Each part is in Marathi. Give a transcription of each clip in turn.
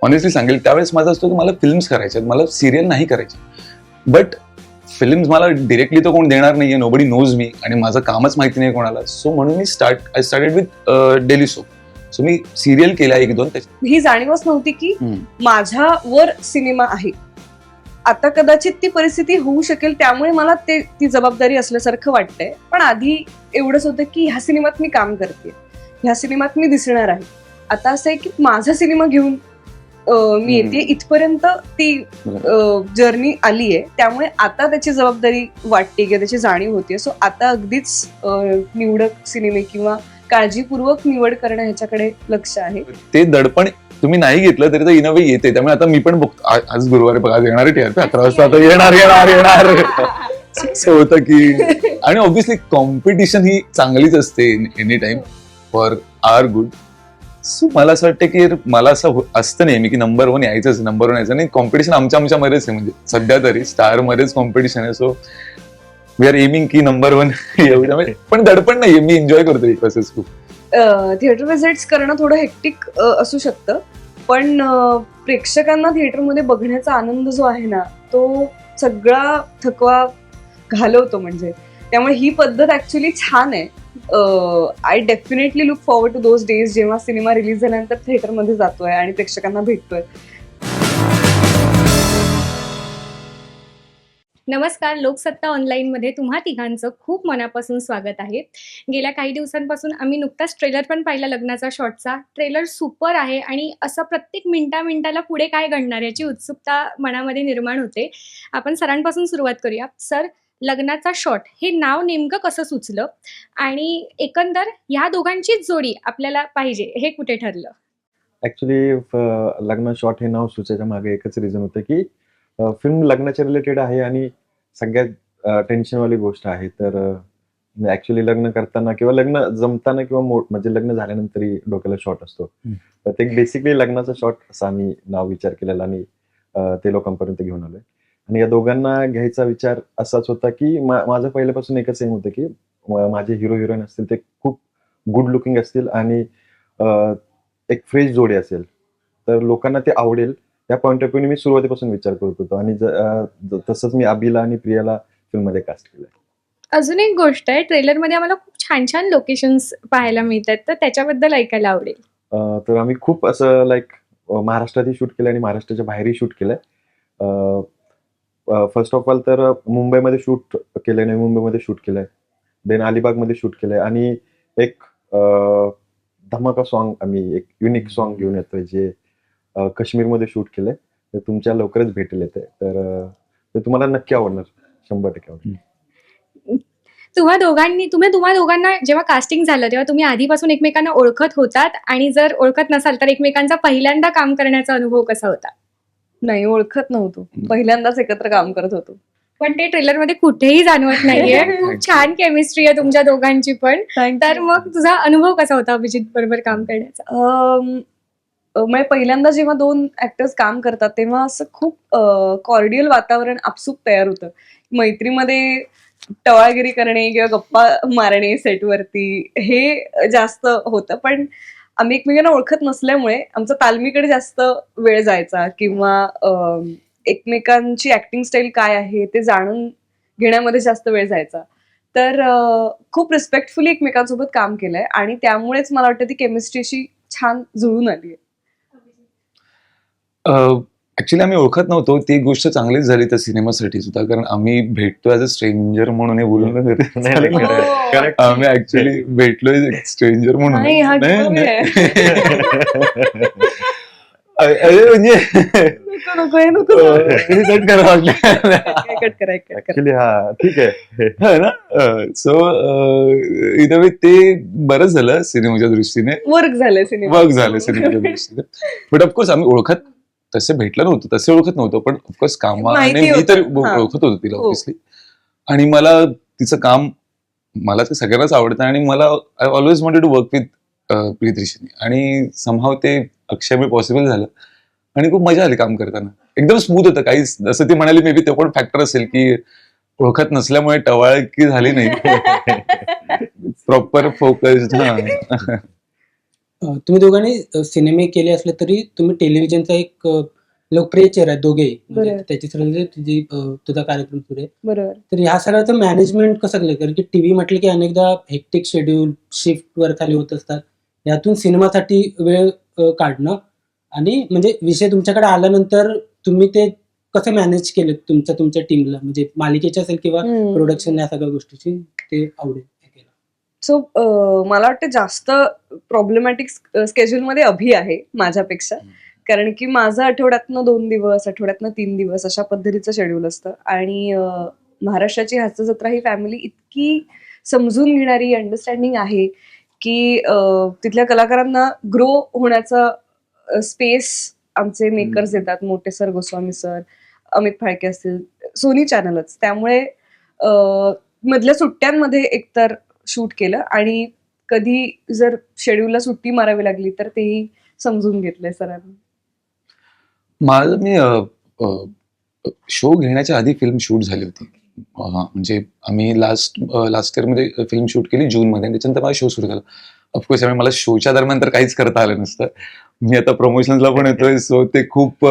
ऑनेस्टली सांगेल त्यावेळेस माझा असतो की मला फिल्म्स करायच्या मला सिरियल नाही करायचे. बट फिल्म्स मला डिरेक्टली तर कोण देणार नाहीये, नोबडी नोज मी, आणि माझं कामच माहिती नाही कोणाला. सो म्हणून मी I started with daily soap. So मी सिरियल केल्या 1-2. ही जाणीवच नव्हती की माझ्यावर सिनेमा आहे. आता कदाचित ती परिस्थिती होऊ शकेल, त्यामुळे मला ती जबाबदारी असल्यासारखं वाटतंय. पण आधी एवढंच होतं की ह्या सिनेमात मी काम करते, ह्या सिनेमात मी दिसणार आहे. आता असं आहे की माझा सिनेमा घेऊन मी येते, इथपर्यंत ती जर्नी आली आहे. त्यामुळे आता त्याची जबाबदारी वाटते किंवा त्याची जाणीव होतीये. सो आता अगदीच निवडक सिनेमे किंवा काळजीपूर्वक निवड करणं ह्याच्याकडे लक्ष आहे. ते दडपण तुम्ही नाही घेतलं तरी तर इन अ वे येते. त्यामुळे आता मी पण बघतो, आज गुरुवारी बघा येणार आहे TRP 11 वाजता, आता येणार असं होतं की. आणि ऑब्व्हियसली कॉम्पिटिशन ही चांगलीच असते any time for our good. So मला असं वाटतं की मला असं असतं नेहमी की नंबर 1 यायचंच, नंबर 1 यायचं नाही. कॉम्पिटिशन आमच्यामध्येच आहे, म्हणजे सध्या तरी स्टार मध्येच कॉम्पिटिशन आहे. सो वी आर एमिंग की नंबर 1 येऊ. पण दडपण नाहीये, मी एन्जॉय करतो ही प्रोसेस खूप. थिएटर व्हिजिट्स करणं थोडं हेक्टिक असू शकतं, पण प्रेक्षकांना थिएटरमध्ये बघण्याचा आनंद जो आहे ना, तो सगळा थकवा घालवतो. म्हणजे त्यामुळे ही पद्धत ऍक्च्युली छान आहे. I definitely look forward to those days जेव्हा सिनेमा रिलीज झाल्यानंतर थिएटरमध्ये जातोय आणि प्रेक्षकांना भेटतोय. नमस्कार, लोकसत्ता ऑनलाईनमध्ये तुम्हा तिघांचं खूप मनापासून स्वागत आहे. गेल्या काही दिवसांपासून आम्ही नुकताच ट्रेलर पण पाहिला लग्नाचा शॉटचा. ट्रेलर सुपर आहे आणि असं प्रत्येक मिनिटाला पुढे काय घडणार याची उत्सुकता मनामध्ये निर्माण होते. आपण सरांपासून सुरुवात करूया. सर, लग्नाचा शॉट हे नाव नेमकं कसं सुचलं आणि एकंदर ह्या दोघांचीच जोडी आपल्याला पाहिजे हे कुठे ठरलं? ऍक्च्युली लग्न शॉट हे नाव सुचायच्या मागे एकच रिझन होतं की फिल्म लग्नाच्या रिलेटेड आहे आणि सगळ्यात टेन्शनवाली गोष्ट आहे. तर ऍक्च्युली लग्न करताना किंवा लग्न जमताना किंवा म्हणजे लग्न झाल्यानंतरही डोक्याला शॉट असतो. तर ते बेसिकली लग्नाचा शॉट असं आम्ही नाव विचार केलेला आणि ते लोकांपर्यंत घेऊन आलोय. आणि या दोघांना घ्यायचा विचार असाच होता की माझं पहिल्यापासून एकच एम होतं की माझे हिरो हिरोईन असतील ते खूप गुड लुकिंग असतील आणि एक फ्रेश जोडी असेल तर लोकांना ते आवडेल. त्या पॉईंट ऑफ व्ह्यू मी सुरुवातीपासून विचार करत होतो आणि तसंच मी अभिला आणि प्रियाला फिल्ममध्ये कास्ट केलंय. अजून एक गोष्ट आहे, ट्रेलरमध्ये आम्हाला खूप छान छान लोकेशन्स पाहायला मिळतात, तर त्याच्याबद्दल ऐकायला आवडेल. तर आम्ही खूप असं लाईक महाराष्ट्रातही शूट केलंय आणि महाराष्ट्राच्या बाहेरही शूट केलंय. फर्स्ट ऑफ ऑल तर मुंबईमध्ये शूट केलंय, नवी मुंबईमध्ये शूट केलंय, देन अलिबागमध्ये शूट केलंय आणि एक धमाका सॉन्ग आम्ही एक युनिक सॉन्ग घेऊन येतोय जे काश्मीरमध्ये शूट केलंय. तर तुमच्या लवकरच भेटेल येते, तर ते तुम्हाला नक्की आवडणार, 100% आवडणार. तुम्हा दोघांना जेव्हा कास्टिंग झालं तेव्हा तुम्ही आधीपासून एकमेकांना ओळखत होतात आणि जर ओळखत नसाल तर एकमेकांचा पहिल्यांदा काम करण्याचा अनुभव कसा होता? नाही, ओळखत नव्हतो, पहिल्यांदाच एकत्र काम करत होतो. पण ते ट्रेलरमध्ये कुठेही जाणवत नाहीये. खूप छान केमिस्ट्री आहे तुमच्या दोघांची पण. तर मग तुझा अनुभव कसा होता अभिजित बरोबर काम करण्याचा? म्हणजे पहिल्यांदा जेव्हा 2 ऍक्टर्स काम करतात तेव्हा असं खूप कॉर्डियल वातावरण आपसूक तयार होतं. मैत्रीमध्ये टवाळगिरी करणे किंवा गप्पा मारणे सेटवरती हे जास्त होतं. पण आम्ही एकमेकांना ओळखत नसल्यामुळे आमचा तालमीकडे जास्त वेळ जायचा किंवा एकमेकांची ऍक्टिंग स्टाईल काय आहे ते जाणून घेण्यामध्ये जास्त वेळ जायचा. तर खूप रिस्पेक्टफुली एकमेकांसोबत काम केलंय आणि त्यामुळेच मला वाटतं ती केमिस्ट्रीशी छान जुळून आली आहे. ऍक्च्युली आम्ही ओळखत नव्हतो, ती गोष्ट चांगलीच झाली त्या सिनेमासाठी सुद्धा, कारण आम्ही भेटतो ऍज अ स्ट्रेंजर म्हणून हे बोलून आम्ही ऍक्च्युली भेटलोय स्ट्रेंजर म्हणून. म्हणजे ऍक्च्युली हा ठीक आहे ना. सो इथे ते बरंच झालं सिनेमाच्या दृष्टीने, वर्क झालं सिनेमाच्या दृष्टीने. बट ऑफकोर्स आम्ही ओळखत तसे भेटलं नव्हतं, तसे ओळखत नव्हतो, पण ऑफकोर्स कामाने मी तर ओळखत होतो तिला ऑब्व्हियसली. आणि मला तिचं काम मला ते सगळ्यांनाच आवडतं आणि मला I always wanted to work with Priyadarshini आणि समहाव ते अक्षरशः पॉसिबल झालं आणि खूप मजा आली काम करताना. एकदम स्मूथ होतं, काहीच जसं ती म्हणाली मे बी ते पण फॅक्टर असेल की ओळखत नसल्यामुळे टवाळकी झाली नाही, प्रॉपर फोकस्ड. तुम्ही दोघांनी सिनेमे केले असले तरी तुम्ही टेलिव्हिजनचा एक लोकप्रिय चेहरा आहे दोघेही. म्हणजे बरोबर. त्याची सर्व तुझी तुझा कार्यक्रम सुरू आहे. बरोबर. तर ह्या सगळ्याचं मॅनेजमेंट कसं केलं? कारण की टीव्ही म्हटलं की अनेकदा हेक्टिक शेड्यूल, शिफ्ट वर खाली होत असतात. यातून सिनेमासाठी वेळ काढणं आणि म्हणजे विषय तुमच्याकडे आल्यानंतर तुम्ही ते कसं मॅनेज केलं तुमच्या टीमला? म्हणजे मालिकेचे असेल किंवा प्रोडक्शन या सगळ्या गोष्टीची ते आवडेल ऐकायला. सो मला वाटतं जास्त प्रॉब्लेमॅटिक स्केड्यूल मध्ये अभि आहे माझ्यापेक्षा. कारण की माझं आठवड्यातनं 2 दिवस, आठवड्यातनं 3 दिवस अशा पद्धतीचं शेड्यूल असतं. आणि महाराष्ट्राची हास्य जत्रा ही फॅमिली इतकी समजून घेणारी, अंडरस्टँडिंग आहे की तिथल्या कलाकारांना ग्रो होण्याचा स्पेस आमचे मेकर्स देतात. मोठे सर, गोस्वामी सर, अमित फाळके असतील, सोनी चॅनलच. त्यामुळे मधल्या सुट्ट्यांमध्ये एकतर शूट केलं आणि कधी जर शेड्यूलला सुट्टी मारावी लागली तर तेही समजून घेतलंय सरांनी. माझं मी शो घेण्याच्या आधी फिल्म शूट झाली होती. म्हणजे आम्ही लास्ट इयर मध्ये फिल्म शूट केली जूनमध्ये, त्याच्यानंतर मला शो सुरू झाला. ऑफकोर्स त्यामुळे मला शोच्या दरम्यान तर काहीच करता आलं नसतं. मी आता प्रमोशनला पण येतोय, सो ते खूप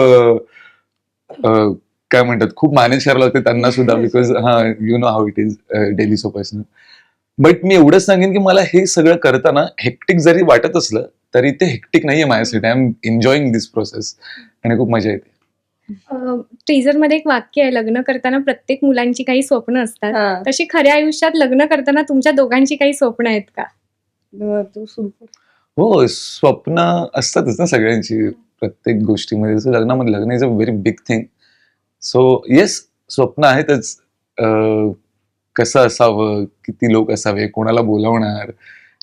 काय म्हणतात, खूप मॅनेज करायला होते त्यांना सुद्धा, because you know how it is daily so personal. But मी एवढंच सांगेन की मला हे सगळं करताना हेक्टिक जरी वाटत असलं तरी ते हेक्टिक नाहीये माझ्यासाठी. I am enjoying this process आणि खूप मजा येते. टीजर मध्ये एक वाक्य आहे, लग्न करताना प्रत्येक मुलांची काही स्वप्न असतात. तशी खऱ्या आयुष्यात लग्न करताना तुमच्या दोघांची काही स्वप्न आहेत का? तू सुरू कर. हो, स्वप्न असतातच ना सगळ्यांची प्रत्येक गोष्टीमध्ये. जसं लग्नामध्ये, लग्न is a very big thing. So yes, स्वप्न आहेतच. कसं असावं, किती लोक असावे, कोणाला बोलावणार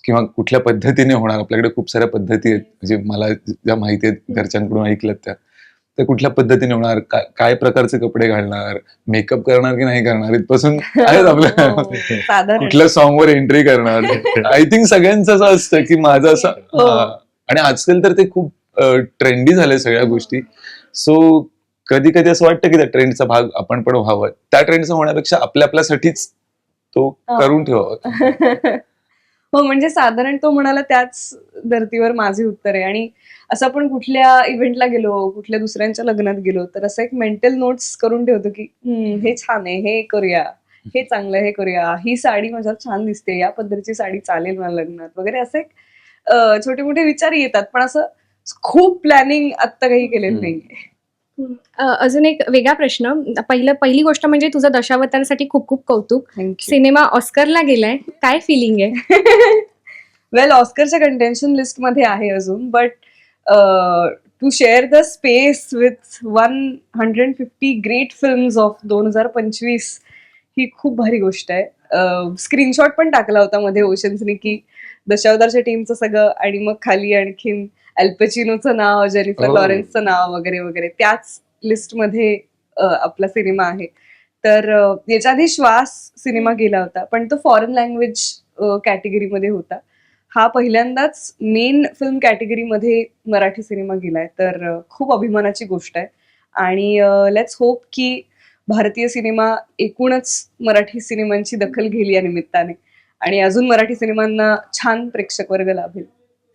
किंवा कुठल्या पद्धतीने होणार. आपल्याकडे खूप साऱ्या पद्धती आहेत, म्हणजे मला ज्या माहिती आहेत, घरच्यांकडून ऐकल्यात त्या. तर कुठल्या पद्धतीने होणार, काय प्रकारचे कपडे घालणार, मेकअप करणार की नाही करणार, इथपासून आहेत आपल्या कुठल्या सॉंगवर एंट्री करणार. आय थिंक सगळ्यांचं असं असतं की माझं असं. आणि आजकाल तर ते खूप ट्रेंडी झाले सगळ्या गोष्टी. सो कधी कधी असं वाटतं की त्या ट्रेंडचा भाग आपण पण व्हावं. त्या ट्रेंडचा होण्यापेक्षा आपल्यासाठीच तो करून ठेवावा. हो, म्हणजे साधारण तो म्हणाला त्याच धर्तीवर माझे उत्तर आहे. आणि असं आपण कुठल्या इव्हेंटला गेलो, कुठल्या दुसऱ्यांच्या लग्नात गेलो तर असं एक मेंटल नोट्स करून ठेवतो की हे छान आहे, हे करूया, हे चांगलं, हे करूया, ही साडी माझ्यावर छान दिसते, या पद्धतीची साडी चालेल मला लग्नात वगैरे. असे छोटे मोठे विचार येतात, पण असं खूप प्लॅनिंग आत्ता काही केलेलं नाहीये. अजून एक वेगळा प्रश्न. पहिली गोष्ट म्हणजे तुझं दशावतारासाठी खूप खूप कौतुक. सिनेमा ऑस्करला गेलाय, काय फिलिंग आहे? वेल, ऑस्करच्या कंटेन्शन लिस्ट मध्ये आहे अजून, but to share the space with 150 great films of 2025 ही खूप भारी गोष्ट आहे. स्क्रीनशॉट पण टाकला होता मध्ये ओशन्सनी की दशावतारच्या टीमचं सगळं, आणि मग खाली आणखीन अल्पचिनोचं नाव, जेनिफर लॉरेन्सचं नाव वगैरे वगैरे, त्याच लिस्टमध्ये आपला सिनेमा आहे. तर याच्या आधी श्वास सिनेमा गेला होता, पण तो फॉरेन लँग्वेज कॅटेगरीमध्ये होता. हा पहिल्यांदाच मेन फिल्म कॅटेगरीमध्ये मराठी सिनेमा गेलाय, तर खूप अभिमानाची गोष्ट आहे. आणि लेट्स होप की भारतीय सिनेमा एकूणच मराठी सिनेमांची दखल घेईल या निमित्ताने, आणि अजून मराठी सिनेमांना छान प्रेक्षक वर्ग लाभेल.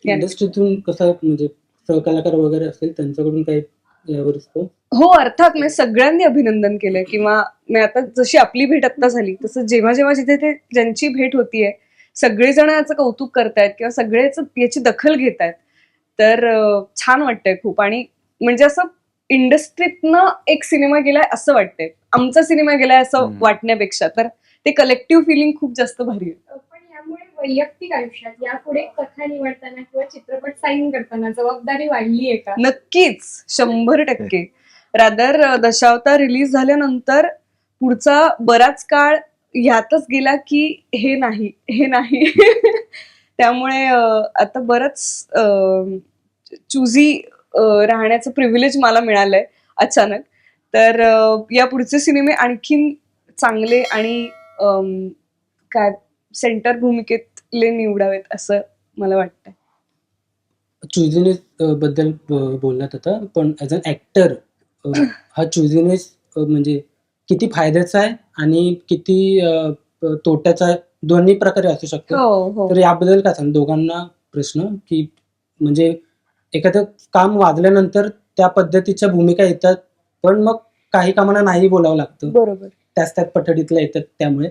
इंडस्ट्रीतून कसं, म्हणजे सहकलाकार वगैरे असेल त्यांच्याकडून काही यावर रिस्पॉन्स? हो, अर्थात. मी सगळ्यांनी अभिनंदन केलंय. किंवा मी आता जशी आपली भेट आता झाली तसं जेव्हा जेव्हा जिथे ते ज्यांची भेट होतीये सगळेजण याचं कौतुक करतायत किंवा सगळेच याची दखल घेत आहेत, तर छान वाटतंय खूप. आणि म्हणजे असं इंडस्ट्रीतनं एक सिनेमा गेलाय असं वाटतंय, आमचा सिनेमा गेलाय असं वाटण्यापेक्षा, तर ते कलेक्टिव्ह फिलिंग खूप जास्त भारी आहे. पण यामुळे वैयक्तिक आयुष्यात यापुढे कथा निवडताना किंवा चित्रपट साईन करताना जबाबदारी वाढली आहे का? नक्कीच, 100%. रादर दशावतार रिलीज झाल्यानंतर पुढचा बराच काळ ह्यातच गेला की हे नाही त्यामुळे आता बरंच चुजी राहण्याचं प्रिव्हिलेज मला मिळालंय अचानक. तर या पुढचे सिनेमे आणखीन चांगले आणि काय सेंटर भूमिकेतले निवडावेत असं मला वाटतंय. चुझीनेस बद्दल बोललात आता, पण ऍज अन ऍक्टर हा चुझीनेस म्हणजे किती फायद्याचा आहे आणि किती तोट्याचा आहे, दोन्ही प्रकारे असू शकतो. तर याबद्दल काय सांग, दोघांना प्रश्न की म्हणजे एखादं काम वाजल्यानंतर त्या पद्धतीच्या भूमिका येतात, पण मग काही कामांना नाही बोलावं लागतं. बरोबर. त्याच पठडीतल्या येतात. त्यामुळे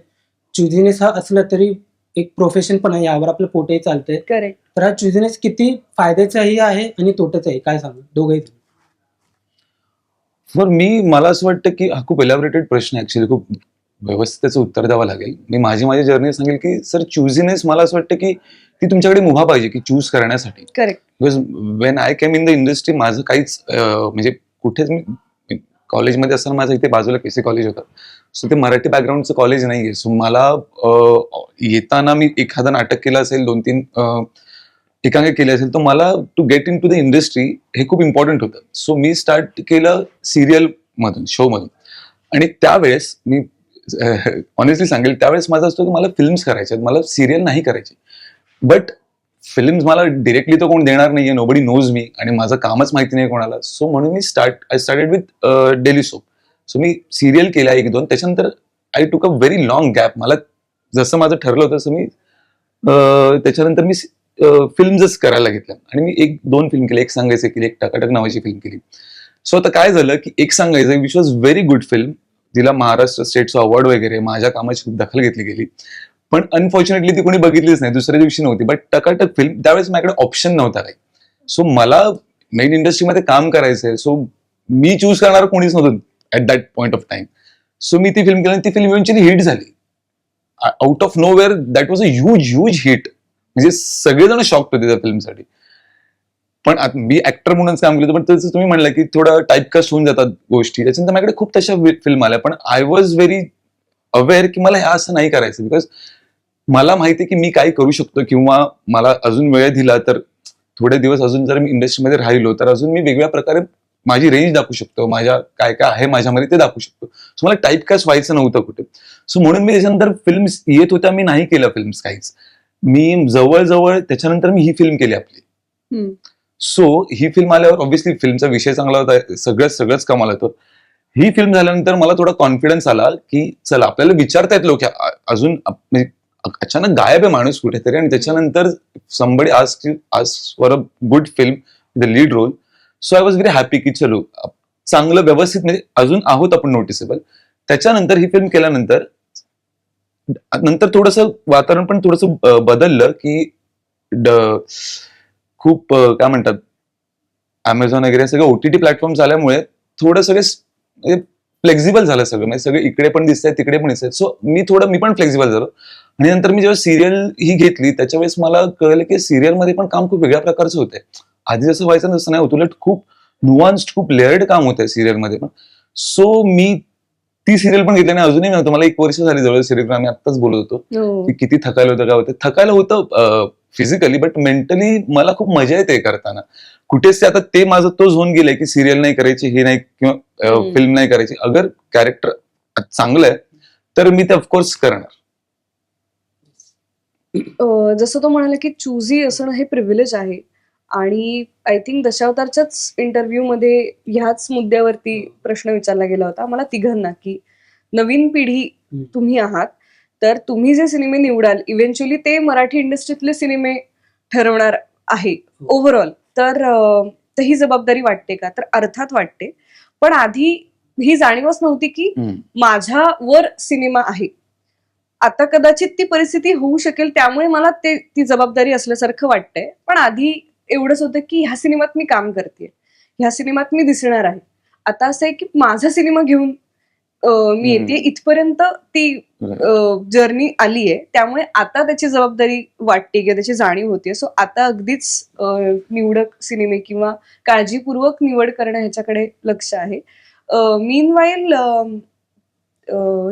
चुझीनेस हा असला तरी एक प्रोफेशन पण आहे, यावर आपलं पोटही चालतंय. करेक्ट. तर हा चुझीनेस किती फायद्याचाही आहे आणि तोट्याचाही, काय सांगू दोघंही? मला असं वाटतं की हा खूप एलॅबोरेटेड प्रश्न आहे, ऍक्च्युली खूप व्यवस्थित त्याचं उत्तर द्यावं लागेल. मी माझी जर्नी सांगेल की सर चुझीनेस मला असं वाटतं की ती तुमच्याकडे मुभा पाहिजे की चूज करण्यासाठी. Correct. Because when I came in the industry माझं काहीच म्हणजे कुठेच मी कॉलेजमध्ये असताना माझं इथे बाजूला केसी कॉलेज होतं, सो ते मराठी बॅकग्राऊंडचं कॉलेज नाहीये. सो मला येताना मी एखादं नाटक केलं असेल, 2-3 एकांकिका केली असेल, तर मला to get in to the industry हे खूप इम्पॉर्टंट होतं. सो मी स्टार्ट केलं सिरियल मधून, शो मधून. आणि त्यावेळेस मी ऑनेस्टली सांगेल, त्यावेळेस माझं असतं की मला फिल्म्स करायचे, मला सिरियल नाही करायचे. बट फिल्म्स मला डिरेक्टली तर कोण देणार नाहीये, नोबडी नोज मी, आणि माझं कामच माहिती नाही कोणाला. सो म्हणून I started with daily soap. So मी सिरियल केल्या 1-2, त्याच्यानंतर आय टूक अ व्हेरी लॉंग गॅप. मला जसं माझं ठरलं होतं तसं मी त्याच्यानंतर मी फिल्म्सच करायला घेतल्या, आणि मी 1-2 फिल्म केली. एक सांगायचं केली, एक टकाटक नावाची फिल्म केली. सो आता काय झालं की एक सांगायचं which was very good film, तिला महाराष्ट्र स्टेटचं अवॉर्ड वगैरे, माझ्या कामाची खूप दखल घेतली गेली, पण अनफॉर्च्युनेटली ती कोणी बघितलीच नाही, दुसऱ्या दिवशी नव्हती. बट टकाटक फिल्म, त्यावेळेस माझ्याकडे ऑप्शन नव्हता काही. सो मला मेन इंडस्ट्रीमध्ये काम करायचंय, सो मी चूज करणार कोणीच नव्हतं at that point of time. So मी ती फिल्म केली, ती फिल्म इव्हेंच्युअली हिट झाली. Out of nowhere that was a huge hit. म्हणजे सगळेजण शॉक्ड होते त्या फिल्मसाठी. पण मी ऍक्टर म्हणूनच काम केलं, पण तसं तुम्ही म्हणलं की थोडं टाईपकास्ट होऊन जातात गोष्टी, त्याच्यानंतर माझ्याकडे खूप तशा फिल्म आल्या. पण आय वॉज व्हेरी अवेअर की मला हे असं नाही करायचं, बिकॉज मला माहिती आहे की मी काय करू शकतो, किंवा मला अजून वेळ दिला तर थोडे दिवस अजून जर मी इंडस्ट्रीमध्ये राहिलो तर अजून मी वेगळ्या प्रकारे माझी रेंज दाखवू शकतो, माझ्या काय काय आहे माझ्यामध्ये ते दाखवू शकतो. सो मला टाईपकास्ट व्हायचं नव्हतं कुठे. सो म्हणून मी त्याच्यानंतर फिल्म्स येत होत्या, मी नाही केल्या फिल्म्स काहीच. मी जवळजवळ त्याच्यानंतर मी ही फिल्म केली आपली. सो ही फिल्म आल्यावर ऑब्व्हियसली फिल्मचा विषय चांगला होता, सगळंच कमाल होतं. ही फिल्म झाल्यानंतर मला थोडा कॉन्फिडन्स आला की चला आपल्याला विचारतायत लोक अजून, म्हणजे अचानक गायब आहे माणूस कुठेतरी, आणि त्याच्यानंतर somebody asked for a good film the lead role. So I was very happy की चलो चांगलं व्यवस्थित, म्हणजे अजून आहोत आपण नोटिसेबल. त्याच्यानंतर ही फिल्म केल्यानंतर नंतर थोडंसं वातावरण पण थोडंसं बदललं की खूप काय म्हणतात, अमेझॉन वगैरे सगळे ओटीटी प्लॅटफॉर्म आल्यामुळे थोडं सगळे फ्लेक्झिबल झालं सगळं, म्हणजे सगळे इकडे पण दिसतंय तिकडे पण दिसतंय. सो मी पण फ्लेक्झिबल झालो. आणि नंतर मी जेव्हा सिरियल ही घेतली त्याच्या मला कळलं की सिरियलमध्ये पण काम खूप वेगळ्या प्रकारचं होतंय. आधी जसं व्हायचं तसं नाही होत, उलट खूप नुआन्स्ड, खूप लेअर्ड काम होतंय सिरियलमध्ये पण. सो मी ती सिरियल पण घेतली, आणि अजूनही नव्हतं, मला 1 वर्ष झाली जवळ सिरियल. आम्ही आत्ताच बोलत होतो की किती थकायला होतं, काय होतं. थकायला होतं फिजिकली, बट मेंटली मला खूप मजा येते करताना. कुठेच आता ते माझं तो झोन गेलाय की सिरियल नाही करायची, हे नाही, किंवा फिल्म नाही करायची. अगर कॅरेक्टर चांगलं आहे तर मी ते ऑफकोर्स करणार. जसं तो म्हणाला की चूझी असणं हे प्रिव्हिलेज आहे, आणि आय थिंक दशावतारच्याच इंटरव्ह्यू मध्ये ह्याच मुद्द्यावरती प्रश्न विचारला गेला होता मला तिघांना की नवीन पिढी तुम्ही आहात, तर तुम्ही जे सिनेमे निवडाल इव्हेंच्युअली ते मराठी इंडस्ट्रीतले सिनेमे ठरवणार आहे ओव्हरऑल. तर ही जबाबदारी वाटते का? तर अर्थात वाटते, पण आधी ही जाणीवच नव्हती की माझ्यावर सिनेमा आहे. आता कदाचित ती परिस्थिती होऊ शकेल, त्यामुळे मला ती जबाबदारी असल्यासारखं वाटतंय. पण आधी एवढंच होतं की ह्या सिनेमात मी काम करते, ह्या सिनेमात मी दिसणार आहे. आता असं आहे की माझा सिनेमा घेऊन मी येते, इथपर्यंत ती जर्नी आली आहे. त्यामुळे आता त्याची जबाबदारी वाटते किंवा त्याची जाणीव होतीये. सो आता अगदीच निवडक सिनेमे किंवा काळजीपूर्वक निवड करणं ह्याच्याकडे लक्ष आहे. मीनवाईल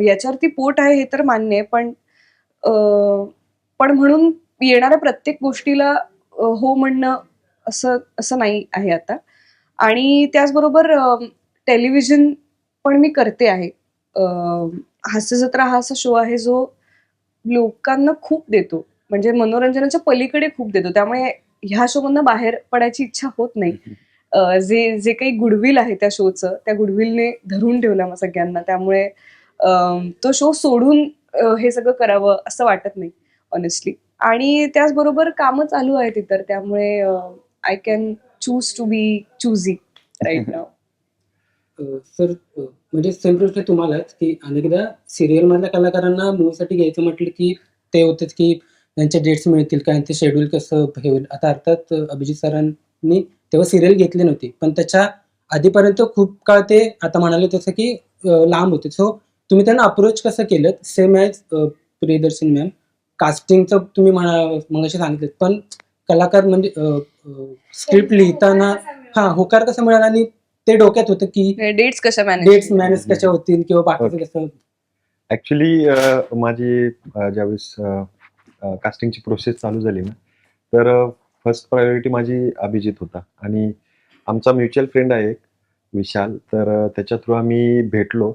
याच्यावरती पोट आहे हे तर मान्य आहे, पण म्हणून येणाऱ्या प्रत्येक गोष्टीला हो म्हणणं असं नाही आहे आता. आणि त्याचबरोबर टेलिव्हिजन पण मी करते आहे. हास्यजत्रा हा असा शो आहे जो लोकांना खूप देतो, म्हणजे मनोरंजनाच्या पलीकडे खूप देतो. त्यामुळे ह्या शो मधनं बाहेर पडायची इच्छा होत नाही. जे काही गुडविल आहे त्या शोचं, त्या गुडविलने धरून ठेवलं मग सगळ्यांना. त्यामुळे तो शो सोडून हे सगळं करावं असं वाटत नाही ऑनेस्टली. आणि त्याचबरोबर कामं चालू आहेत इतर, त्यामुळे I can choose to be choosy right now. Sir म्हणजे सेम प्रश्न तुम्हालाच की अनेकदा सिरियल मधल्या कलाकारांना मूवीसाठी घ्यायचं म्हटलं की ते होतंच की त्यांचे डेट्स मिळतील काय, ते शेड्यूल कसं हे होईल. आता अर्थात अभिजित सरांनी तेव्हा सिरियल घेतली नव्हती, पण त्याच्या आधीपर्यंत खूप काळ ते आता म्हणाले तसं की लांब होते. सो तुम्ही त्यांना अप्रोच कसं केलं, सेम ॲज प्रियदर्शनी मॅम. कास्टिंगचं तुम्ही मगाशी सांगितलं, पण कलाकार म्हणजे स्क्रिप्ट लिहिताना होकार कसा मिळाला आणि ते डोक्यात होतं की डेट्स कशा डेट्स मॅनेज मॅनेज कशा होतील किंवा बाकीचं कसं. ऍक्च्युली माझी ज्यावेळेस कास्टिंगची प्रोसेस चालू झाली ना, तर फर्स्ट प्रायोरिटी माझी अभिजित होता आणि आमचा म्युच्युअल फ्रेंड आहे एक विशाल, तर त्याच्या थ्रू आम्ही भेटलो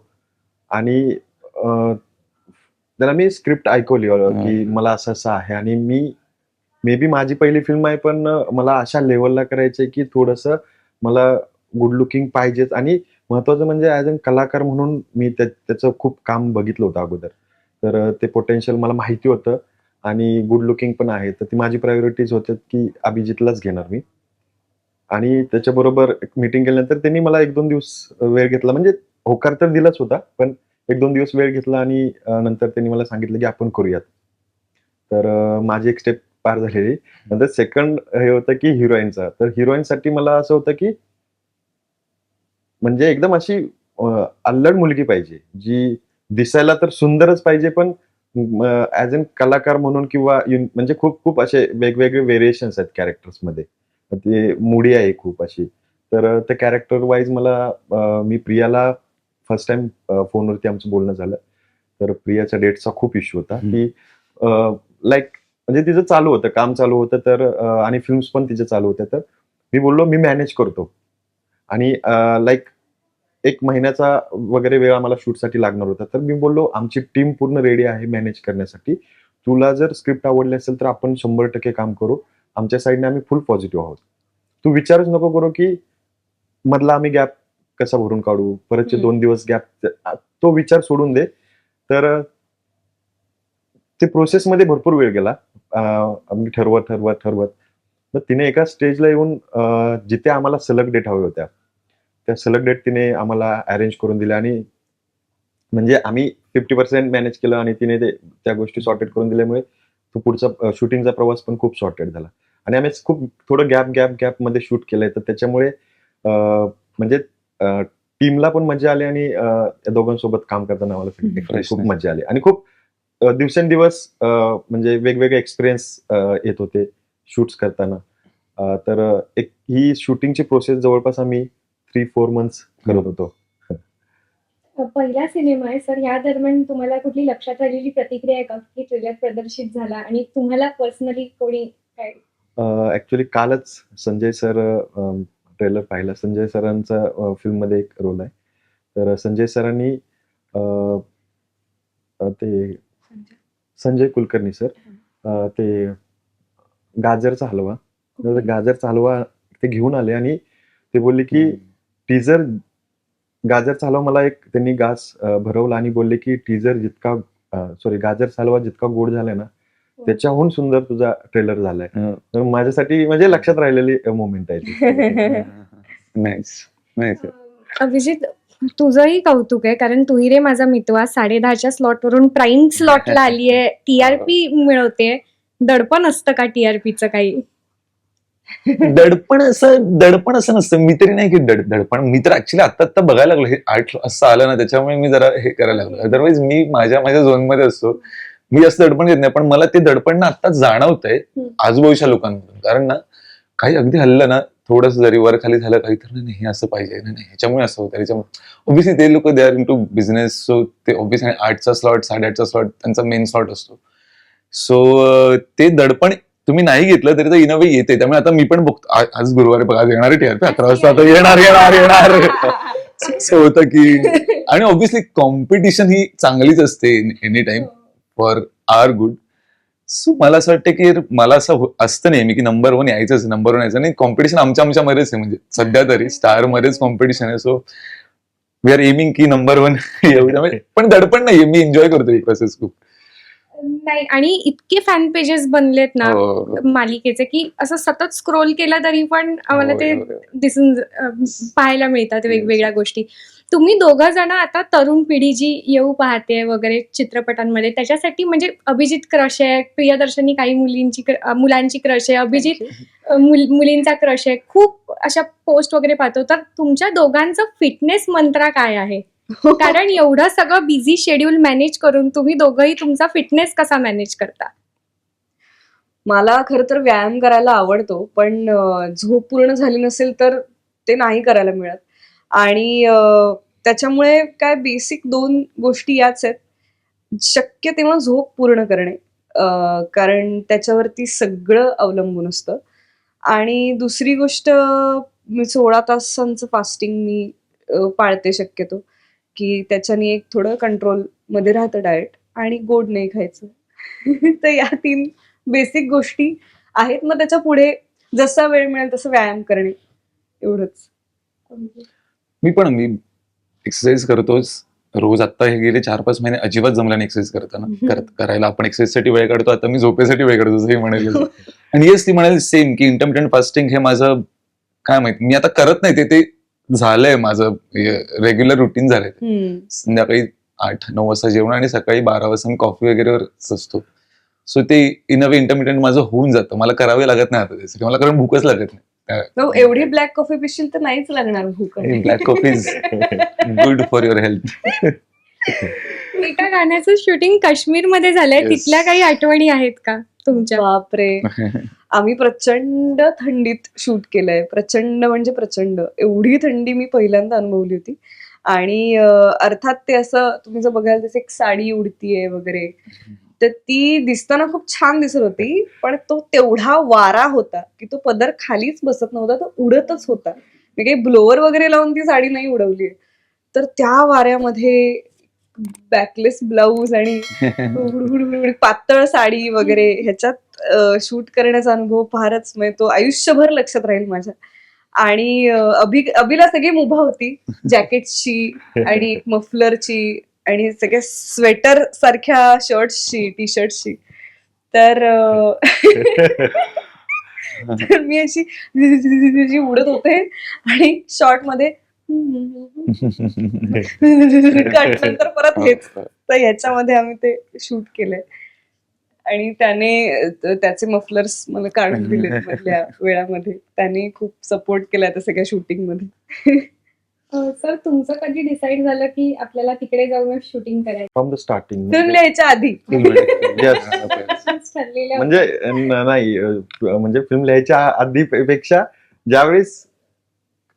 आणि त्याला मी स्क्रिप्ट ऐकवली की मला असं असं आहे आणि मे बी माझी पहिली फिल्म आहे, पण मला अशा लेवलला करायचंय की थोडंसं मला गुड लुकिंग पाहिजेच आणि महत्वाचं म्हणजे ॲज अ कलाकार म्हणून मी त्याचं खूप काम बघितलं होतं अगोदर, तर ते पोटेन्शियल मला माहिती होतं आणि गुड लुकिंग पण आहे, तर ती माझी प्रायोरिटीज होत्या की अभिजितलाच घेणार मी. आणि त्याच्याबरोबर मीटिंग केल्यानंतर त्यांनी मला 1-2 दिवस वेळ घेतला, म्हणजे होकार तर दिलाच होता, पण 1-2 दिवस वेळ घेतला आणि नंतर त्यांनी मला सांगितलं की आपण करूयात. तर माझी एक स्टेप पार झालेली. नंतर सेकंड हे होतं की हिरोईनचा. तर हिरोईनसाठी मला असं होतं की म्हणजे एकदम अशी अल्लड मुलगी पाहिजे, जी दिसायला तर सुंदरच पाहिजे, पण ॲज अ कलाकार म्हणून किंवा म्हणजे खूप खूप असे वेगवेगळे व्हेरिएशन्स आहेत कॅरेक्टर्समध्ये. ती मुडी आहे खूप अशी. तर त्या कॅरेक्टर वाईज मला मी प्रियाला फर्स्ट टाईम फोनवरती आमचं बोलणं झालं. तर प्रियाच्या डेटचा खूप इश्यू होता, की लाईक म्हणजे तिचं चालू होतं, काम चालू होतं, तर आणि फिल्म्स पण तिच्या चालू होत्या. तर मी बोललो, "मी मॅनेज करतो." आणि लाईक 1 महिन्याचा वगैरे वेळ आम्हाला शूटसाठी लागणार होता. तर मी बोललो, "आमची टीम पूर्ण रेडी आहे मॅनेज करण्यासाठी. तुला जर स्क्रिप्ट आवडली असेल तर आपण 100% काम करू. आमच्या साइडने आम्ही फुल पॉझिटिव्ह आहोत. तू विचारच नको करू की मधला आम्ही गॅप कसा भरून काढू, परतचे 2 दिवस गॅप तो विचार सोडून दे." तर ते प्रोसेसमध्ये भरपूर वेळ गेला. आम्ही ठरवत. मग तिने एका स्टेजला येऊन जिथे आम्हाला सलग डेट हव्या होत्या, त्या सलग डेट तिने आम्हाला अरेंज करून दिल्या आणि म्हणजे आम्ही 50% मॅनेज केलं आणि तिने त्या गोष्टी सॉर्टेड करून दिल्यामुळे तो पुढचा शूटिंगचा प्रवास पण खूप सॉर्टेड झाला. आणि आम्ही खूप थोडं गॅपमध्ये शूट केलंय, तर त्याच्यामुळे म्हणजे टीमला पण मजा आली आणि त्या दोघांसोबत काम करताना आम्हाला खूप मजा आली आणि खूप दिवसेंदिवस म्हणजे वेगवेगळे एक्सपिरियन्स येत होते शूट्स करताना. तर एक ही शूटिंगची प्रोसेस जवळपास आम्ही 3-4 मंथ्स करत होतो. पहिला सिनेमा आहे सर, या दरम्यान तुम्हाला कुठली लक्षात राहिलेली प्रतिक्रिया आहे का की ट्रेलर प्रदर्शित झाला आणि तुम्हाला पर्सनली कोणी काय? ऍक्च्युली कालच संजय सर ट्रेलर पाहिला. संजय सरांचा फिल्ममध्ये एक रोल आहे. तर संजय सरांनी ते संजय कुलकर्णी सर ते गाजरचा हलवा ते घेऊन आले आणि ते बोलले की टीजर गाजरचा हलवा मला एक त्यांनी घास भरवला आणि बोलले की टीजर गाजरचा हलवा जितका गोड झालाय ना, त्याच्याहून सुंदर तुझा ट्रेलर झालाय. तर माझ्यासाठी म्हणजे लक्षात राहिलेली मोमेंट आहे ती. नाईस. अभिजित, तुझंही कौतुक आहे, कारण तूही रे माझा मितवा 10:30च्या स्लॉटवरून प्राईम स्लॉटला आली आहे, टीआरपी मिळवते. दडपण असतं का टीआरपीचं काही? दडपण असं नसतं. मी तरी नाही की दडपण. मी तर ऍक्च्युली आता बघायला लागलो, हे 8 असं आलं ना, त्याच्यामुळे मी जरा हे करायला लागलो. अदरवाईज मी माझ्या झोनमध्ये असतो. मी जास्त दडपण घेत नाही, पण मला ते दडपण ना आता जाणवतंय आजूबाजूच्या लोकांकडून. कारण ना काही अगदी हल्लं ना, थोडस जरी वर खाली झालं काही, तर नाही हे असं पाहिजे, नाही ह्याच्यामुळे असं होतं, त्याच्यामुळे ऑब्व्हियसली ते लोक they are in to business. So ते ऑब्व्हियसली 8चा स्लॉट 8:30चा स्लॉट त्यांचा मेन स्लॉट असतो. सो ते दडपण तुम्ही नाही घेतलं तरी तर इन अ वे येते. त्यामुळे आता मी पण बघतो, आज गुरुवारी बघा येणार टीआरपी 11 वाजता, आता येणार असं होतं की. आणि ऑब्व्हियसली कॉम्पिटिशन ही चांगलीच असते any time for our good. So मला असं वाटतं की मला असं असतं नेहमी की नंबर 1 यायचं आणि कॉम्पिटिशन आमच्या मध्येच आहे. म्हणजे सध्या तरी स्टार मध्येच कॉम्पिटिशन आहे. सो वी आर एमिंग की नंबर 1 येऊ द्या. पण दडपण नाहीये, मी एन्जॉय करतो ही प्रोसेस खूप. नाही, आणि इतके फॅन पेजेस बनलेत ना हो. मालिकेचे की असं सतत स्क्रोल केला तरी पण आम्हाला ते हो. दिसून पाहायला मिळतात वेगवेगळ्या गोष्टी. तुम्ही दोघं जण आता तरुण पिढी जी येऊ पाहते वगैरे चित्रपटांमध्ये, त्याच्यासाठी म्हणजे अभिजित क्रश आहे, प्रियदर्शनी काही मुलांची क्रश आहे, अभिजित मुलींचा क्रश आहे, खूप अशा पोस्ट वगैरे पाहतो. तर तुमच्या दोघांचं फिटनेस मंत्र काय आहे? कारण एवढं सगळं बिझी शेड्यूल मॅनेज करून तुम्ही दोघंही तुमचा फिटनेस कसा मॅनेज करता? मला खरं तर व्यायाम करायला आवडतो, पण झोप पूर्ण झाली नसेल तर ते नाही करायला मिळत. आणि त्याच्यामुळे काय बेसिक 2 गोष्टी याच आहेत. शक्य तेव्हा झोप पूर्ण करणे, कारण त्याच्यावरती सगळं अवलंबून असतं. आणि दुसरी गोष्ट, मी 16 तासांचं फास्टिंग मी पाळते शक्यतो, की त्याच्याने एक थोडं कंट्रोलमध्ये राहतं डाएट, आणि गोड नाही खायचं. तर या 3 बेसिक गोष्टी आहेत. मग त्याच्या पुढे जसा वेळ मिळेल तसं व्यायाम करणे, एवढंच. मी एक्सरसाइज करतोच रोज. आता हे गेले 4-5 महिने अजिबात जमला नाही एक्सरसाइज करताना करायला. आपण एक्सरसाइजसाठी वेळ काढतो, आता मी झोपेसाठी वेळ काढतो असंही म्हणायला. आणि येस, ती म्हणाली सेम की इंटरमिटेंट फास्टिंग हे माझं काय माहित, मी आता करत नाही ते झालंय माझं रेग्युलर रुटीन झालंय. संध्याकाळी 8-9 वाजता जेवण आणि सकाळी 12 वाजता मी कॉफी वगैरेवरच असतो. सो ते इन अ वे इंटरमिटेंट माझं होऊन जातं. मला करावे लागत नाही आता त्यासाठी, मला कारण भूकच लागत नाही. एवढी ब्लॅक कॉफी पिशील तर नाहीच लागणार भूक. Black coffee is good for your health. एका गाण्याचं शूटिंग काश्मीरमध्ये झालंय, Yes. तिथल्या काही आठवणी आहेत का तुमच्या? बापरे, आम्ही प्रचंड थंडीत शूट केलंय. प्रचंड म्हणजे प्रचंड. एवढी थंडी मी पहिल्यांदा अनुभवली होती. आणि अर्थात ते असं तुम्ही जर बघाल तसं एक साडी उडतीये वगैरे, तर ती दिसताना खूप छान दिसत होती, पण तो तेवढा वारा होता की तो पदर खालीच बसत नव्हता, तो उडतच होता. मी काही ब्लोअर वगैरे लावून ती साडी नाही उडवली. तर त्या वाऱ्यामध्ये बॅकलेस ब्लाऊज आणि हुडहुड पातळ साडी वगैरे ह्याच्यात शूट करण्याचा अनुभव फारच, म्हणजे तो आयुष्यभर लक्षात राहील माझ्या. आणि अभिला सगळी मुभा होती, जॅकेटची आणि एक मफलरची आणि सगळ्या स्वेटर सारख्या शर्ट्सची, टी शर्टची. तर मी अशी उडत होते आणि शॉर्ट मध्ये नंतर परत हेच. तर ह्याच्यामध्ये आम्ही ते शूट केलंय आणि त्याचे मफलर्स मला काढून दिले मधल्या वेळामध्ये. त्याने खूप सपोर्ट केलाय त्या सगळ्या शूटिंग मध्ये. सर, तुमचं कधी डिसाईड झालं की आपल्याला तिकडे जाऊन शूटिंग करायचं? फ्रॉम द स्टार्टिंग फिल्म लिहायच्या आधी. ठरलेलं म्हणजे नाही, म्हणजे फिल्म लिहायच्या आधीपेक्षा ज्यावेळेस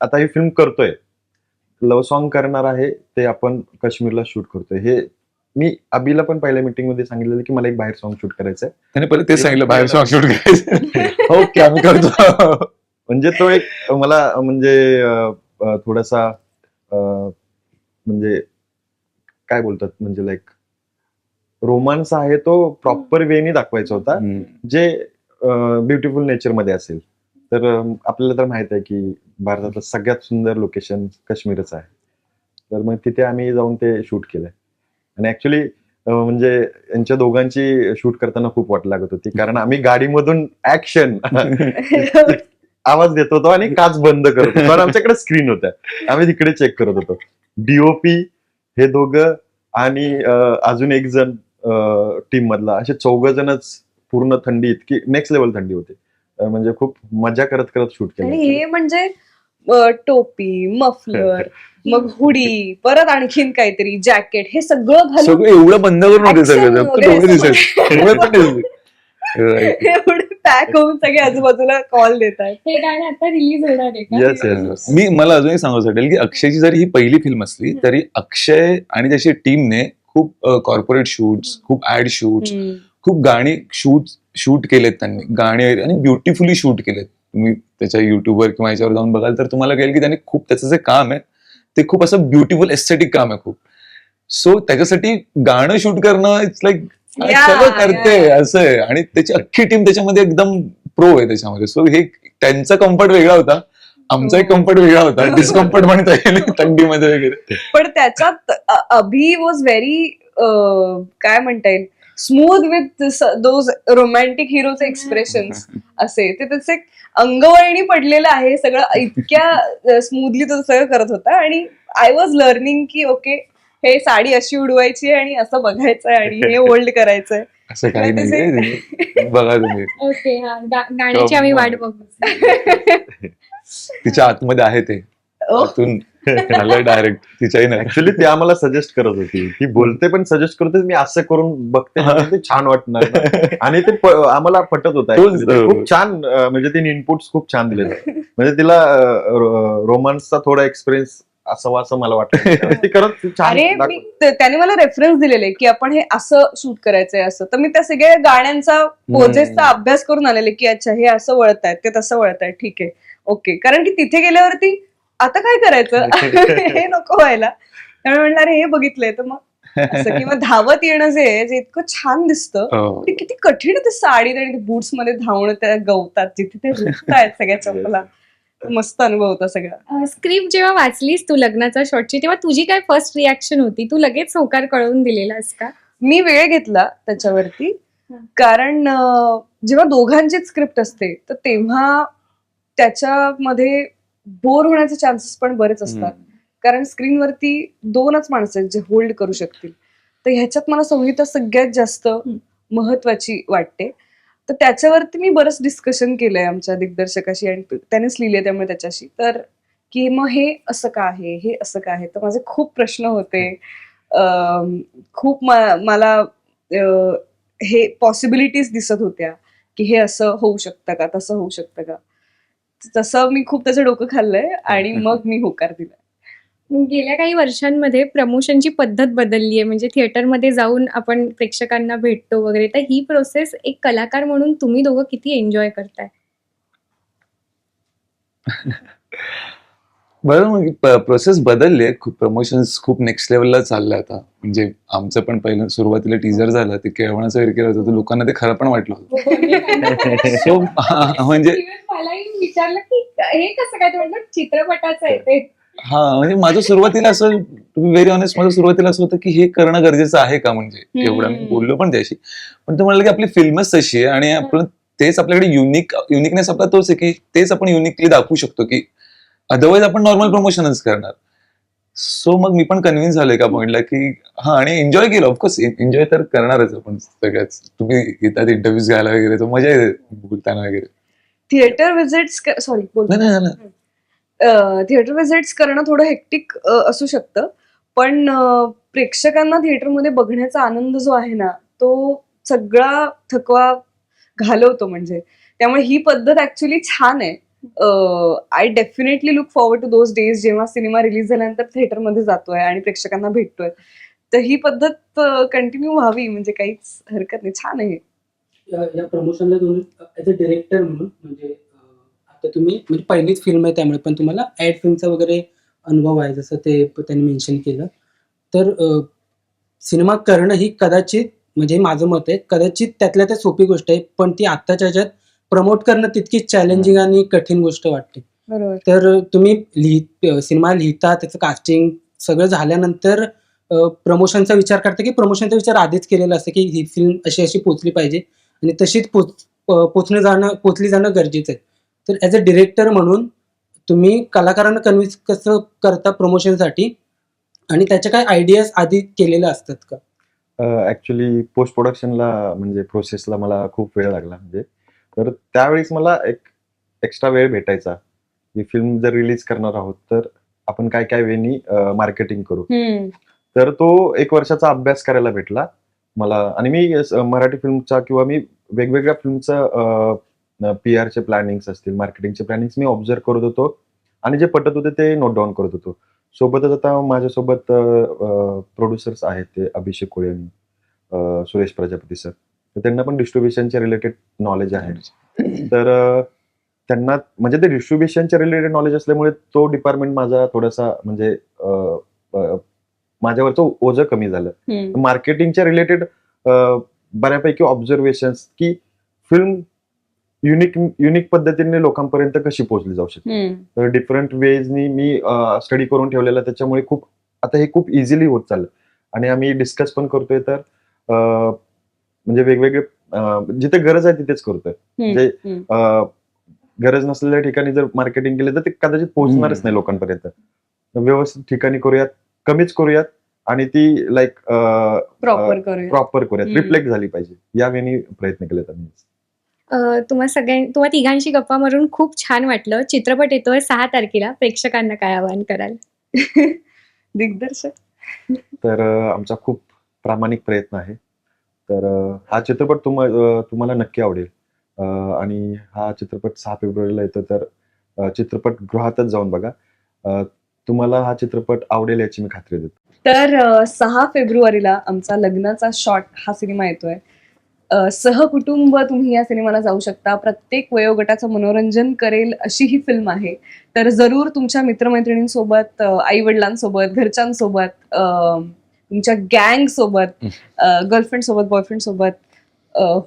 आता ही फिल्म करतोय, लव्ह सॉन्ग करणार आहे ते आपण काश्मीरला शूट करतोय, हे मी अभिला पण पहिल्या मीटिंग मध्ये सांगितलेलं की मला एक बाहेर सॉन्ग शूट करायचंय. त्याने परत ते सांगितलं बाहेर सॉन्ग शूट करायचं. ओके, आम्ही करतो. म्हणजे तो एक मला म्हणजे थोडासा म्हणजे काय बोलतात, म्हणजे लाईक रोमांस आहे तो प्रॉपर वेने दाखवायचा होता, जे ब्युटिफुल नेचर मध्ये असेल. तर आपल्याला तर माहित आहे की भारतातलं सगळ्यात सुंदर लोकेशन काश्मीरच आहे. तर मग तिथे आम्ही जाऊन ते शूट केलंय. आणि ऍक्च्युली म्हणजे यांच्या दोघांची शूट करताना खूप वाट लागत होती, कारण आम्ही गाडीमधून ऍक्शन आवाज देत होतो आणि काच बंद करत होतो, कारण आमच्याकडे स्क्रीन होत्या, आम्ही तिकडे चेक करत होतो. डीओपी हे दोघं आणि अजून एक जण टीम मधला, असे 4 जणच पूर्ण थंडी, इतकी नेक्स्ट लेवल थंडी होती. म्हणजे खूप मजा करत करत शूट केलं. आणि हे म्हणजे टोपी, मफलर, मग हुडी, परत आणखीन काहीतरी जॅकेट, हे सगळं घालून सगळं एवढं बंद करून होते Action सगळं. वगैरे एवढं सगळं. दिसायचं. Right. एवढे पॅक होऊन सगळे आजूबाजूला कॉल देतात. हे गाणं आता रिलीज होणार आहे का? Yes yes. मला अजूनही सांगायचं वाटेल की अक्षयची जरी ही पहिली फिल्म असली तरी अक्षय आणि त्याची टीमने खूप कॉर्पोरेट शूट्स, खूप ऍड शूट्स, खूप गाणी शूट केलेत त्यांनी, गाणी आणि ब्युटिफुली शूट केलेत. तुम्ही त्याच्या युट्यूबवर किंवा याच्यावर जाऊन बघाल तर तुम्हाला कळेल की त्यांनी खूप, त्याचं जे काम आहे ते खूप असं ब्युटिफुल एस्थेटिक काम आहे खूप. सो त्याच्यासाठी गाणं शूट करणं इट्स लाईक सगळं करते असं आहे. आणि त्याची अख्खी टीम त्याच्यामध्ये एकदम प्रो आहे त्याच्यामध्ये. सो हे त्यांचा कम्फर्ट वेगळा होता, आमचाही कम्फर्ट वेगळा होता, डिस्कम्फर्ट म्हणता येईल थंडीमध्ये वगैरे. पण त्याच्यात अभि वॉज व्हेरी, काय म्हणता येईल, स्मूथ विथ दोज रोमॅन्टिक हिरोचे एक्सप्रेशन्स असे ते त्याचे अंगवळणी पडलेलं आहे सगळं, इतक्या स्मूथली तो सगळं करत होता. आणि आय वॉज लर्निंग की ओके हे साडी अशी उडवायची आणि असं बघायचंय आणि हे होल्ड करायचंय. असं काही नाही, बघा तुम्ही ओके, हा गाण्याची आम्ही वाट बघू. तिच्या आतमध्ये आहे ते, आतून डायरेक्ट तिच्याही नाही. ऍक्च्युली ते आम्हाला सजेस्ट करत होती, ती बोलते पण सजेस्ट करते, मी असं करून बघते ते छान वाटणार ना. आणि ते आम्हाला पटत होतं actually. ते खूप छान, म्हणजे तिने इनपुट्स खूप छान दिले. म्हणजे तिला रोमांसचा थोडा एक्सपिरियन्स असावा असं मला वाटतं. ती करत छान अरे दाखवते. त्याने मला रेफरन्स दिलेले की आपण हे असं शूट करायचंय असं, तर मी त्या सगळ्या गाण्यांचा पोजेसचा अभ्यास करून आलेले की अच्छा हे असं वळतायत ते तसं वळतायत, ठीक आहे ओके. कारण की तिथे गेल्यावरती आता काय करायचं हे नको व्हायला, त्यामुळे म्हणणार हे बघितलंय तर मग असं. किंवा धावत येणं जे इतकं छान दिसतं, ते किती कठीण ते साडी आणि बूट्स मध्ये धावणं त्या गवतात जिथे ते रुततायत सगळ्या चपला. मस्त अनुभव होता सगळा. स्क्रिप्ट जेव्हा वाचलीस तू लग्नाचा शॉटची, तेव्हा तुझी काय फर्स्ट रिॲक्शन होती? तू लगेच होकार कळवून दिलेलास का? मी वेळ घेतला त्याच्यावरती, कारण जेव्हा दोघांचीच स्क्रिप्ट असते तर तेव्हा त्याच्यामध्ये बोर होण्याचे चान्सेस पण बरेच असतात. कारण स्क्रीनवरती दोनच माणसं आहेत जे होल्ड करू शकतील. तर ह्याच्यात मला संहिता सगळ्यात जास्त महत्वाची वाटते. तर त्याच्यावरती मी बरंच डिस्कशन केलंय आमच्या दिग्दर्शकाशी आणि त्यानेच लिहिले त्यामुळे त्याच्याशी, तर की मग हे असं का आहे, हे असं का आहे. तर माझे खूप प्रश्न होते, खूप मला हे पॉसिबिलिटीज दिसत होत्या की हे असं होऊ शकतं का, तसं होऊ शकतं का. तसं मी खूप त्याचं डोकं खाल्लंय आणि मग मी होकार दिला. गेल्या काही वर्षांमध्ये प्रमोशनची पद्धत बदलली आहे, म्हणजे थिएटरमध्ये जाऊन आपण प्रेक्षकांना भेटतो वगैरे. तर ही प्रोसेस एक कलाकार म्हणून तुम्ही दोघं किती एन्जॉय करताय? बरं, मग प्रोसेस बदलली आहे खूप. प्रमोशन्स खूप नेक्स्ट लेवलला चाललंय आता. म्हणजे आमचं पण पहिलं सुरुवातीला टीजर झालं, ते केळवणाचं वगैरे केलं होतं, तर लोकांना ते खरं पण वाटलं होतं. सो म्हणजे मलाही विचारलं की हे कसं काय, म्हटलं चित्रपटाचं आहे ते. हा, म्हणजे माझं सुरुवातीला असं, टू बी व्हेरी ऑनेस्ट, माझं सुरुवातीला असं होतं की हे करणं गरजेचं आहे का, म्हणजे एवढं मी बोललो पण त्याशी. पण ते म्हणलं की आपली फिल्मच तशी आहे आणि आपण तेच, आपल्याकडे युनिकनेस आपला तोच आहे की तेच आपण युनिकली दाखवू शकतो, की अदरवाईज आपण नॉर्मल प्रमोशनच करणार. सो मग मी पण कन्व्हिन्स झालोय का पॉइंटला की हा, आणि एन्जॉय केलं. ऑफकोर्स एन्जॉय तर करणारच आपण सगळ्याच. तुम्ही येतात इंटरव्ह्यूज घ्यायला वगैरे, तर मजा येते बोलताना वगैरे. थिएटर विजिट्स थिएटर विजिट्स करणं थोडं हेक्टिक असू शकतं, पण प्रेक्षकांना थिएटरमध्ये बघण्याचा आनंद जो आहे ना, तो सगळा थकवा घालवतो. म्हणजे त्यामुळे ही पद्धत ऍक्च्युली छान आहे. I definitely look forward to those days जेव्हा सिनेमा रिलीज झाल्यानंतर थिएटरमध्ये जातोय आणि प्रेक्षकांना भेटतोय. तर ही पद्धत कंटिन्यू व्हावी, म्हणजे काहीच हरकत नाही, छान आहे. या प्रमोशनला तुम्ही ऍज अ डिरेक्टर म्हणून, म्हणजे आता तुम्ही, म्हणजे पहिलीच फिल्म आहे त्यामुळे, पण तुम्हाला ऍड फिल्मचा वगैरे अनुभव आहे जसं ते त्यांनी मेन्शन केलं. तर सिनेमा करणं ही कदाचित, म्हणजे माझं मत आहे, कदाचित त्यातल्या त्या सोपी गोष्ट आहे, पण ती आत्ताच्या ह्याच्यात प्रमोट करणं तितकीच चॅलेंजिंग आणि कठीण गोष्ट वाटते. बरोबर. तर तुम्ही सिनेमा लिहिता, त्याचं कास्टिंग सगळं झाल्यानंतर प्रमोशनचा विचार करता की प्रमोशनचा विचार आधीच केलेला असतं की ही फिल्म अशी अशी पोचली पाहिजे आणि तशीच पोचली जाणं गरजेचं आहे. तर ऍज अ डिरेक्टर म्हणून तुम्ही कलाकारांना कन्व्हिन्स कसं करता प्रमोशनसाठी, आणि त्याच्या काय आयडियाज आधी केलेल्या असतात का? ऍक्च्युली पोस्ट प्रोडक्शनला, म्हणजे प्रोसेसला मला खूप वेळ लागला. म्हणजे तर त्यावेळेस मला एक एक्स्ट्रा वेळ भेटायचा की फिल्म जर रिलीज करणार आहोत तर आपण काय काय वेनी मार्केटिंग करू. तर तो 1 वर्षाचा अभ्यास करायला भेटला मला. आणि मी मराठी फिल्मचा किंवा मी वेगवेगळ्या फिल्मचा PR चे प्लॅनिंग्स असतील, मार्केटिंगचे प्लॅनिंग्स मी ऑब्झर्व करत होतो आणि जे पटत होते ते नोट डाऊन करत होतो. सोबतच आता माझ्यासोबत प्रोड्युसर्स आहेत, ते अभिषेक कोळे आणि सुरेश प्रजापती सर. तर त्यांना पण डिस्ट्रीब्युशनचे रिलेटेड नॉलेज आहे. तर त्यांना, म्हणजे ते डिस्ट्रीब्युशनच्या रिलेटेड नॉलेज असल्यामुळे तो डिपार्टमेंट माझा थोडासा, म्हणजे माझ्यावरचं ओझं कमी झालं. मार्केटिंगच्या रिलेटेड बऱ्यापैकी ऑब्झर्वेशन्स की फिल्म युनिक पद्धतीने लोकांपर्यंत कशी पोहोचली जाऊ शकते. तर डिफरंट वेजनी मी स्टडी करून ठेवलेला, त्याच्यामुळे खूप आता हे खूप इझिली होत चाललं. आणि आम्ही डिस्कस पण करतोय. तर म्हणजे वेगवेगळे जिथे गरज आहे तिथेच करतोय. म्हणजे गरज नसलेल्या ठिकाणी जर मार्केटिंग केलं तर ते कदाचित पोहोचणारच नाही लोकांपर्यंत. व्यवस्थित ठिकाणी करूयात, कमीच करूयात आणि ती लाईक प्रॉपर करूया. प्रॉपर करूयात, रिफ्लेक्ट झाली पाहिजे. या वेळी प्रयत्न केलेत आम्ही. तुम्हा तिघांशी गप्पा मारून खूप छान वाटलं. चित्रपट येतोय 6 तारखेला. प्रेक्षकांना काय आवाहन कराल? दिग्दर्शक. तर आमचा खूप प्रामाणिक प्रयत्न आहे. तर हा चित्रपट तुम्हाला नक्की आवडेल. आणि हा चित्रपट 6 फेब्रुवारीला येतो, तर चित्रपटगृहातच जाऊन बघा. तुम्हाला हा चित्रपट आवडेल याची मी खात्री देतो. तर 6 फेब्रुवारीला आमचा लग्नाचा शॉट हा सिनेमा येतोय. सहकुटुंब तुम्ही या सिनेमाला जाऊ शकता. प्रत्येक वयोगटाचं मनोरंजन करेल अशी ही फिल्म आहे. तर जरूर तुमच्या मित्रमैत्रिणींसोबत, आई वडिलांसोबत, घरच्यांसोबत, तुमच्या गँग सोबत, गर्लफ्रेंड सोबत, बॉयफ्रेंड सोबत,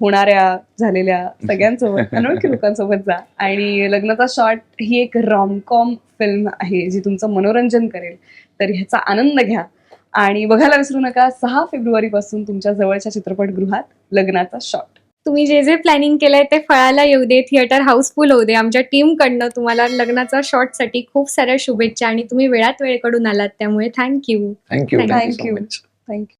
होणाऱ्या झालेल्या सगळ्यांसोबत, अनोळखी लोकांसोबत जा. आणि लग्नाचा शॉट ही एक रॉमकॉम फिल्म आहे जी तुमचं मनोरंजन करेल. तर ह्याचा आनंद घ्या आणि बघायला विसरू नका 6 फेब्रुवारी पासून तुमच्या जवळच्या चित्रपटगृहात लग्नाचा शॉट. तुम्ही जे जे प्लॅनिंग केलंय ते फळाला येऊ दे. थिएटर हाऊसफुल होऊ दे. आमच्या टीमकडनं तुम्हाला लग्नाचा शॉटसाठी खूप साऱ्या शुभेच्छा आणि तुम्ही वेळात वेळ काढून आलात त्यामुळे थँक्यू. थँक्यू. थँक्यू. थँक्यू.